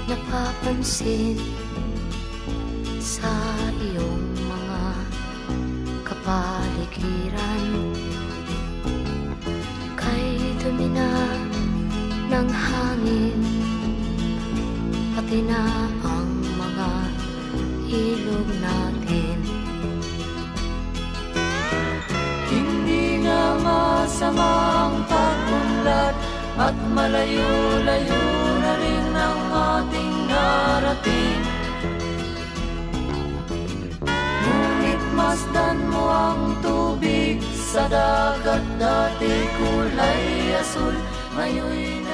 napapansin sa iyong mga kapaligiran. Kay dumi na ng hangin, pati na ang mga ilog natin. Hindi na masamang pag-unlad at malayo-layo na rin ang ating narating. Ngunit masdan mo ang tubig sa dagat, dati kulay asul, ngayon'y